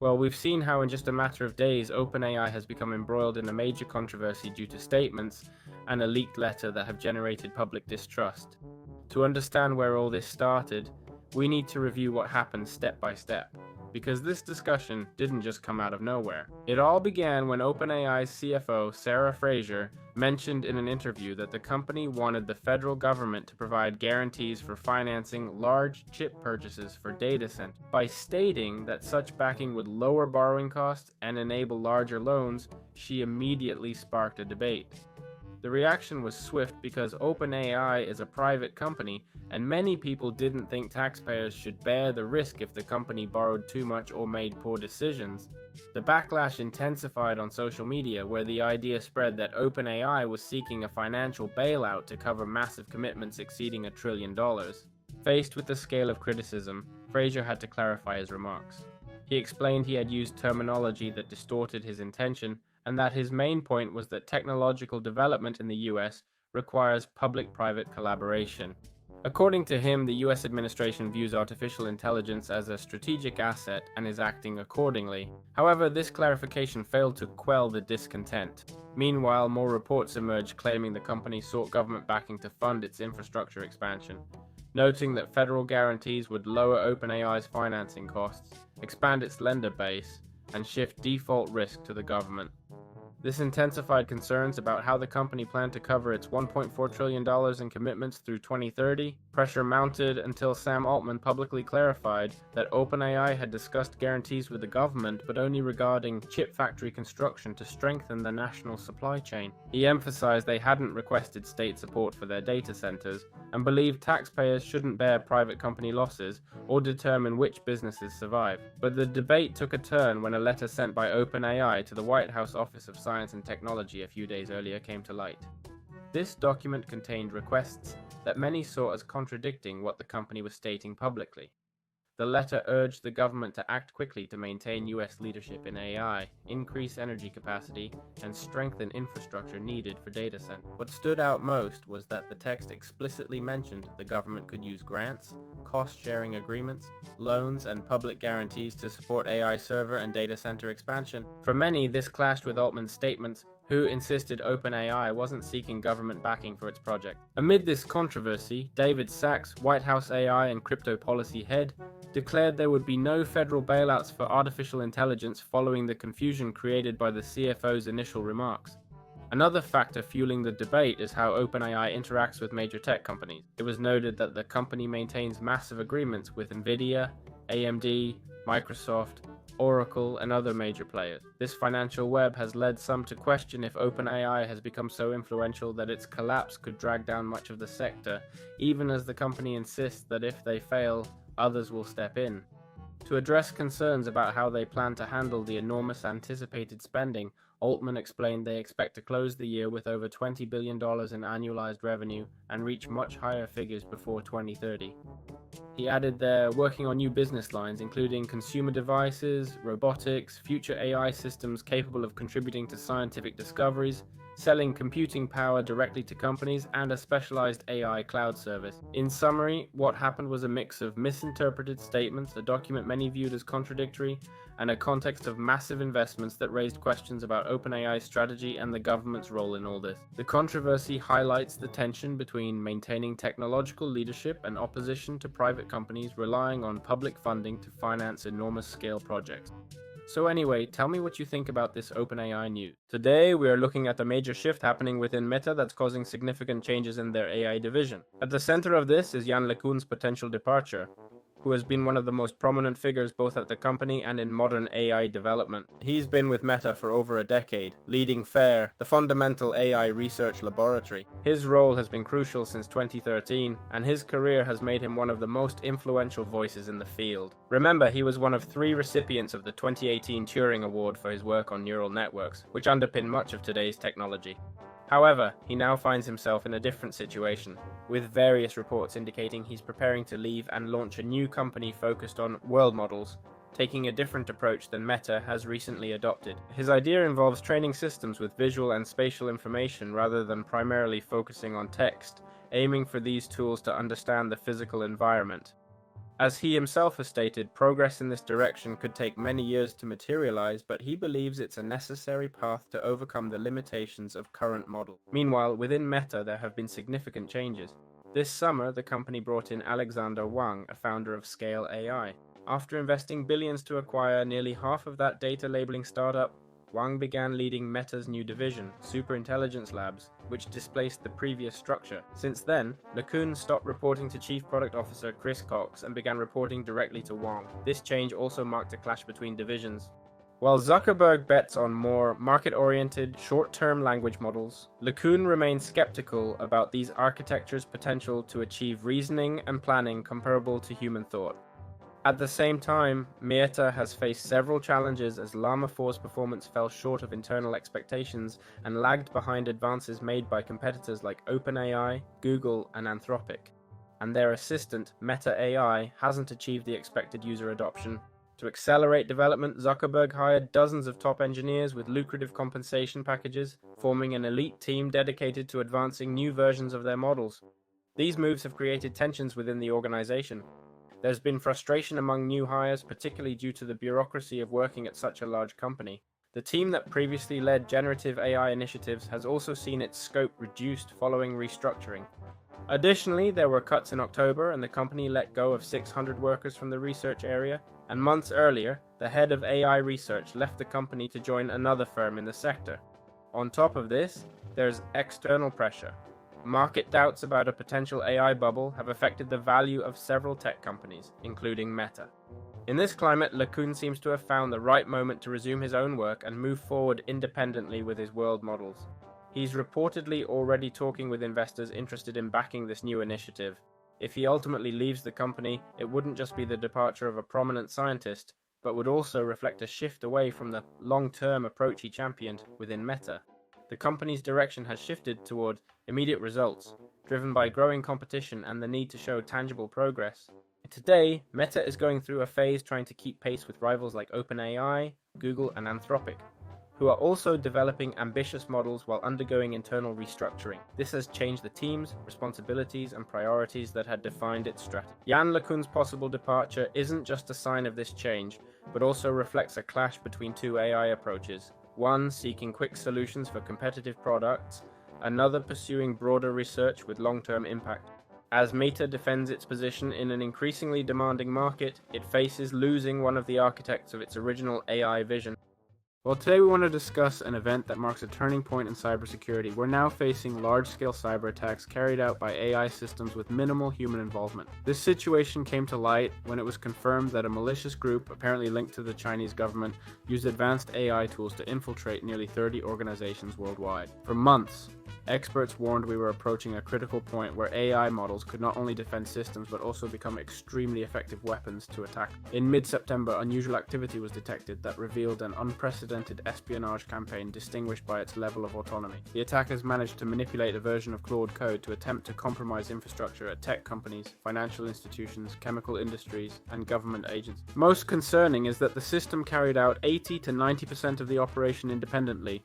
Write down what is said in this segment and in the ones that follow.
Well, we've seen how in just a matter of days, OpenAI has become embroiled in a major controversy due to statements and a leaked letter that have generated public distrust. To understand where all this started, we need to review what happened step by step, because this discussion didn't just come out of nowhere. It all began when OpenAI's CFO, Sarah Fraser, mentioned in an interview that the company wanted the federal government to provide guarantees for financing large chip purchases for data centers. By stating that such backing would lower borrowing costs and enable larger loans, she immediately sparked a debate. The reaction was swift because OpenAI is a private company, and many people didn't think taxpayers should bear the risk if the company borrowed too much or made poor decisions. The backlash intensified on social media, where the idea spread that OpenAI was seeking a financial bailout to cover massive commitments exceeding $1 trillion. Faced with the scale of criticism, Fraser had to clarify his remarks. He explained he had used terminology that distorted his intention, and that his main point was that technological development in the US requires public-private collaboration. According to him, the US administration views artificial intelligence as a strategic asset and is acting accordingly. However, this clarification failed to quell the discontent. Meanwhile, more reports emerged claiming the company sought government backing to fund its infrastructure expansion, noting that federal guarantees would lower OpenAI's financing costs, expand its lender base, and shift default risk to the government. This intensified concerns about how the company planned to cover its $1.4 trillion in commitments through 2030. Pressure mounted until Sam Altman publicly clarified that OpenAI had discussed guarantees with the government, but only regarding chip factory construction to strengthen the national supply chain. He emphasized they hadn't requested state support for their data centers, and believed taxpayers shouldn't bear private company losses or determine which businesses survive. But the debate took a turn when a letter sent by OpenAI to the White House Office of Science and Technology a few days earlier came to light. This document contained requests that many saw as contradicting what the company was stating publicly. The letter urged the government to act quickly to maintain US leadership in AI, increase energy capacity, and strengthen infrastructure needed for data centers. What stood out most was that the text explicitly mentioned the government could use grants, cost-sharing agreements, loans, and public guarantees to support AI server and data center expansion. For many, this clashed with Altman's statements, who insisted OpenAI wasn't seeking government backing for its project. Amid this controversy, David Sachs, White House AI and crypto policy head, declared there would be no federal bailouts for artificial intelligence following the confusion created by the CFO's initial remarks. Another factor fueling the debate is how OpenAI interacts with major tech companies. It was noted that the company maintains massive agreements with NVIDIA, AMD, Microsoft, Oracle, and other major players. This financial web has led some to question if OpenAI has become so influential that its collapse could drag down much of the sector, even as the company insists that if they fail, others will step in. To address concerns about how they plan to handle the enormous anticipated spending, Altman explained they expect to close the year with over $20 billion in annualized revenue and reach much higher figures before 2030. He added they're working on new business lines, including consumer devices, robotics, future AI systems capable of contributing to scientific discoveries, selling computing power directly to companies, and a specialized AI cloud service. In summary, what happened was a mix of misinterpreted statements, a document many viewed as contradictory, and a context of massive investments that raised questions about OpenAI's strategy and the government's role in all this. The controversy highlights the tension between maintaining technological leadership and opposition to private companies relying on public funding to finance enormous-scale projects. So anyway, tell me what you think about this OpenAI news. Today, we are looking at a major shift happening within Meta that's causing significant changes in their AI division. At the center of this is YANN LECUN's potential departure, who has been one of the most prominent figures both at the company and in modern AI development. He's been with Meta for over a decade, leading FAIR, the fundamental AI research laboratory. His role has been crucial since 2013, and his career has made him one of the most influential voices in the field. Remember, he was one of 3 recipients of the 2018 Turing Award for his work on neural networks, which underpin much of today's technology. However, he now finds himself in a different situation, with various reports indicating he's preparing to leave and launch a new company focused on world models, taking a different approach than Meta has recently adopted. His idea involves training systems with visual and spatial information rather than primarily focusing on text, aiming for these tools to understand the physical environment. As he himself has stated, progress in this direction could take many years to materialize, but he believes it's a necessary path to overcome the limitations of current models. Meanwhile, within Meta, there have been significant changes. This summer, the company brought in Alexander Wang, a founder of Scale AI. After investing billions to acquire nearly half of that data labeling startup, Wang began leading Meta's new division, Superintelligence Labs, which displaced the previous structure. Since then, LeCun stopped reporting to Chief Product Officer Chris Cox and began reporting directly to Wang. This change also marked a clash between divisions. While Zuckerberg bets on more market-oriented, short-term language models, LeCun remains skeptical about these architectures' potential to achieve reasoning and planning comparable to human thought. At the same time, Meta has faced several challenges as Llama 4's performance fell short of internal expectations and lagged behind advances made by competitors like OpenAI, Google, and Anthropic. And their assistant, Meta AI, hasn't achieved the expected user adoption. To accelerate development, Zuckerberg hired dozens of top engineers with lucrative compensation packages, forming an elite team dedicated to advancing new versions of their models. These moves have created tensions within the organization. There's been frustration among new hires, particularly due to the bureaucracy of working at such a large company. The team that previously led generative AI initiatives has also seen its scope reduced following restructuring. Additionally, there were cuts in October, and the company let go of 600 workers from the research area, and months earlier, the head of AI research left the company to join another firm in the sector. On top of this, there's external pressure. Market doubts about a potential AI bubble have affected the value of several tech companies, including Meta. In this climate, LeCun seems to have found the right moment to resume his own work and move forward independently with his world models. He's reportedly already talking with investors interested in backing this new initiative. If he ultimately leaves the company, it wouldn't just be the departure of a prominent scientist, but would also reflect a shift away from the long-term approach he championed within Meta. The company's direction has shifted toward immediate results, driven by growing competition and the need to show tangible progress. Today, Meta is going through a phase trying to keep pace with rivals like OpenAI, Google, and Anthropic, who are also developing ambitious models while undergoing internal restructuring. This has changed the teams, responsibilities, and priorities that had defined its strategy. YANN LECUN's possible departure isn't just a sign of this change, but also reflects a clash between two AI approaches. One seeking quick solutions for competitive products, another pursuing broader research with long-term impact. As Meta defends its position in an increasingly demanding market, it faces losing one of the architects of its original AI vision. Well, today we want to discuss an event that marks a turning point in cybersecurity. We're now facing large-scale cyber attacks carried out by AI systems with minimal human involvement. This situation came to light when it was confirmed that a malicious group, apparently linked to the Chinese government, used advanced AI tools to infiltrate nearly 30 organizations worldwide. For months, experts warned we were approaching a critical point where AI models could not only defend systems but also become extremely effective weapons to attack. In mid-September, unusual activity was detected that revealed an unprecedented espionage campaign distinguished by its level of autonomy. The attackers managed to manipulate a version of Claude Code to attempt to compromise infrastructure at tech companies, financial institutions, chemical industries, and government agencies. Most concerning is that the system carried out 80 to 90% of the operation independently,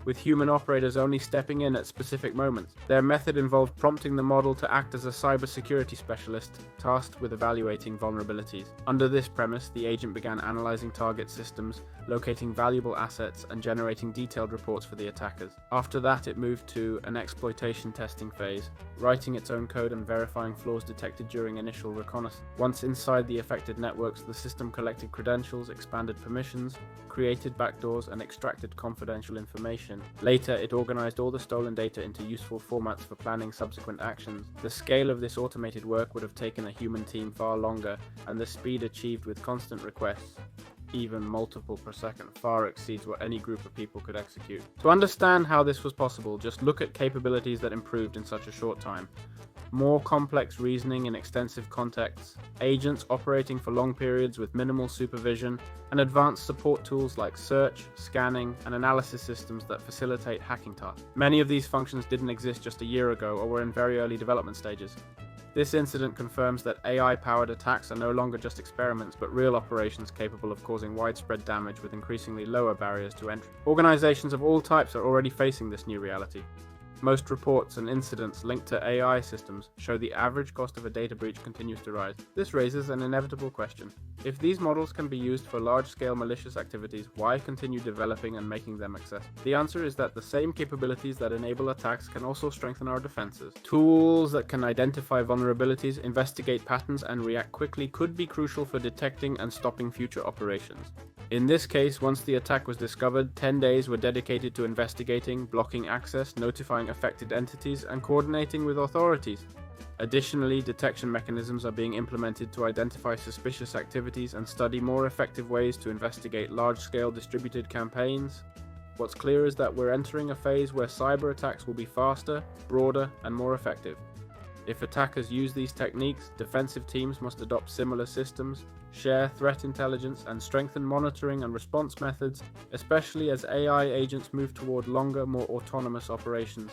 with human operators only stepping in at specific moments. Their method involved prompting the model to act as a cybersecurity specialist tasked with evaluating vulnerabilities. Under this premise, the agent began analyzing target systems, locating valuable assets, and generating detailed reports for the attackers. After that, it moved to an exploitation testing phase, writing its own code and verifying flaws detected during initial reconnaissance. Once inside the affected networks, the system collected credentials, expanded permissions, created backdoors, and extracted confidential information. Later, it organized all the stolen data into useful formats for planning subsequent actions. The scale of this automated work would have taken a human team far longer, and the speed achieved with constant requests, even multiple per second, far exceeds what any group of people could execute. To understand how this was possible, just look at capabilities that improved in such a short time. More complex reasoning in extensive contexts, agents operating for long periods with minimal supervision, and advanced support tools like search, scanning, and analysis systems that facilitate hacking tasks. Many of these functions didn't exist just a year ago or were in very early development stages. This incident confirms that AI-powered attacks are no longer just experiments, but real operations capable of causing widespread damage with increasingly lower barriers to entry. Organizations of all types are already facing this new reality. Most reports and incidents linked to AI systems show the average cost of a data breach continues to rise. This raises an inevitable question. If these models can be used for large-scale malicious activities, why continue developing and making them accessible? The answer is that the same capabilities that enable attacks can also strengthen our defenses. Tools that can identify vulnerabilities, investigate patterns, and react quickly could be crucial for detecting and stopping future operations. In this case, once the attack was discovered, 10 days were dedicated to investigating, blocking access, notifying affected entities, and coordinating with authorities. Additionally, detection mechanisms are being implemented to identify suspicious activities and study more effective ways to investigate large-scale distributed campaigns. What's clear is that we're entering a phase where cyber attacks will be faster, broader, and more effective. If attackers use these techniques, defensive teams must adopt similar systems, share threat intelligence, and strengthen monitoring and response methods, especially as AI agents move toward longer, more autonomous operations.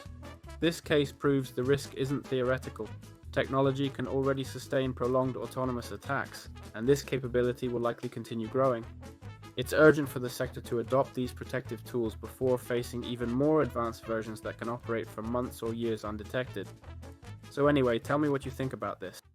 This case proves the risk isn't theoretical. Technology can already sustain prolonged autonomous attacks, and this capability will likely continue growing. It's urgent for the sector to adopt these protective tools before facing even more advanced versions that can operate for months or years undetected. So anyway, tell me what you think about this.